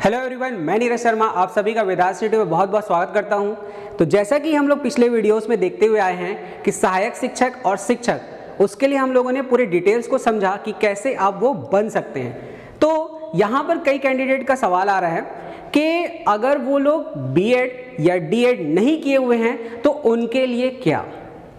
Hello everyone, मैं नीरज शर्मा आप सभी का वेदांत स्टूडियो में बहुत बहुत स्वागत करता हूं। तो जैसा कि हम लोग पिछले वीडियोस में देखते हुए आए हैं कि सहायक शिक्षक और शिक्षक, उसके लिए हम लोगों ने पूरे डिटेल्स को समझा कि कैसे आप वो बन सकते हैं। तो यहाँ पर कई कैंडिडेट का सवाल आ रहा है कि अगर वो लोग बीएड या डीएड नहीं किए हुए हैं तो उनके लिए क्या,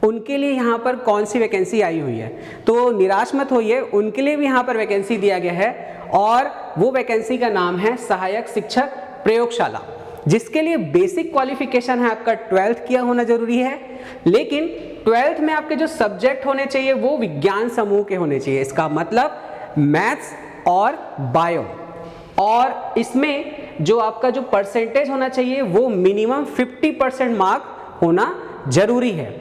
उनके लिए यहाँ पर कौन सी वैकेंसी आई हुई है। तो निराश मत होइए, उनके लिए भी यहाँ पर वैकेंसी दिया गया है और वो वैकेंसी का नाम है सहायक शिक्षक प्रयोगशाला, जिसके लिए बेसिक क्वालिफिकेशन है आपका 12th किया होना जरूरी है। लेकिन 12th में आपके जो सब्जेक्ट होने चाहिए वो विज्ञान समूह के होने चाहिए। इसका मतलब मैथ्स और बायो, और इसमें जो आपका जो परसेंटेज होना चाहिए वो मिनिमम 50% मार्क होना जरूरी है।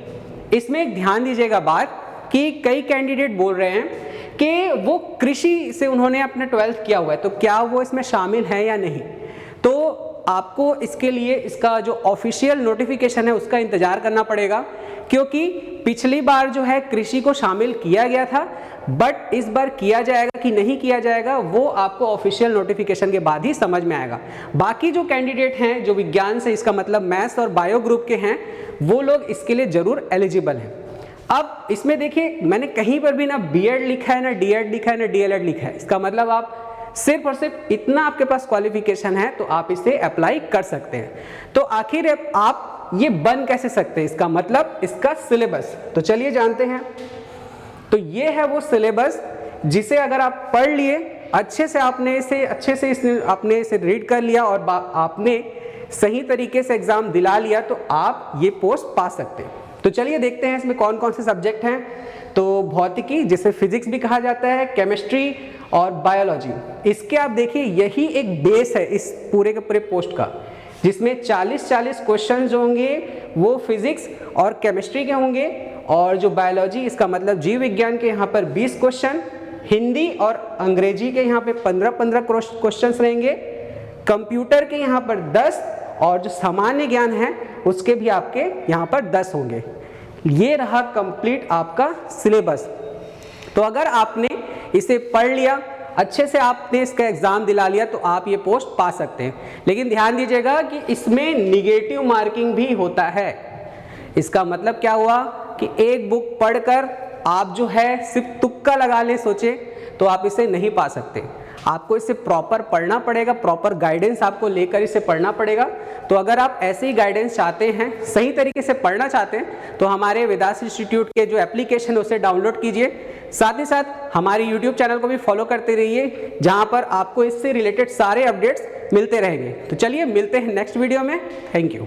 इसमें एक ध्यान दीजिएगा बात कि कई कैंडिडेट बोल रहे हैं कि वो कृषि से उन्होंने अपने 12th किया हुआ है, तो क्या वो इसमें शामिल है या नहीं। तो आपको इसके लिए इसका जो ऑफिशियल नोटिफिकेशन है उसका इंतजार करना पड़ेगा, क्योंकि पिछली बार जो है कृषि को शामिल किया गया था, बट इस बार किया जाएगा कि नहीं किया जाएगा वो आपको ऑफिशियल नोटिफिकेशन के बाद ही समझ में आएगा। बाकी जो कैंडिडेट हैं जो विज्ञान से, इसका मतलब मैथ्स और बायो ग्रुप के हैं, वो लोग इसके लिए जरूर एलिजिबल हैं। अब इसमें देखिए, मैंने कहीं पर भी ना बीएड लिखा है, ना डीएड लिखा है, ना डीएलएड लिखा है। इसका मतलब आप सिर्फ और सिर्फ इतना आपके पास क्वालिफिकेशन है तो आप इसे अप्लाई कर सकते हैं। तो आखिर आप ये बन कैसे सकते हैं, इसका मतलब इसका सिलेबस। तो चलिए जानते हैं। तो ये है वो सिलेबस जिसे अगर आप पढ़ लिए अच्छे से, आपने इसे रीड कर लिया और आपने सही तरीके से एग्जाम दिला लिया तो आप ये पोस्ट पा सकते हैं। तो चलिए देखते हैं इसमें कौन कौन से सब्जेक्ट हैं। तो भौतिकी, जिसे फिजिक्स भी कहा जाता है, केमिस्ट्री और बायोलॉजी, इसके आप देखिए यही एक बेस है इस पूरे के पूरे पोस्ट का, जिसमें 40-40 क्वेश्चन जो होंगे वो फिजिक्स और केमिस्ट्री के होंगे, और जो बायोलॉजी, इसका मतलब जीव विज्ञान के यहाँ पर 20 क्वेश्चन, हिंदी और अंग्रेजी के यहाँ पे 15-15 क्वेश्चन रहेंगे, कंप्यूटर के यहाँ पर 10, और जो सामान्य ज्ञान है उसके भी आपके यहाँ पर 10 होंगे। ये रहा कंप्लीट आपका सिलेबस। तो अगर आपने इसे पढ़ लिया अच्छे से, आपने इसका एग्जाम दिला लिया तो आप ये पोस्ट पा सकते हैं। लेकिन ध्यान दीजिएगा कि इसमें निगेटिव मार्किंग भी होता है। इसका मतलब क्या हुआ कि एक बुक पढ़कर आप जो है सिर्फ तुक्का लगा ले सोचे तो आप इसे नहीं पा सकते। आपको इसे प्रॉपर पढ़ना पड़ेगा, प्रॉपर गाइडेंस आपको लेकर इसे पढ़ना पड़ेगा। तो अगर आप ऐसे ही गाइडेंस चाहते हैं, सही तरीके से पढ़ना चाहते हैं, तो हमारे वेदांत इंस्टीट्यूट के जो एप्लीकेशन है उसे डाउनलोड कीजिए। साथ ही साथ हमारी यूट्यूब चैनल को भी फॉलो करते रहिए, जहां पर आपको इससे रिलेटेड सारे अपडेट्स मिलते रहेंगे। तो चलिए मिलते हैं नेक्स्ट वीडियो में। Thank you.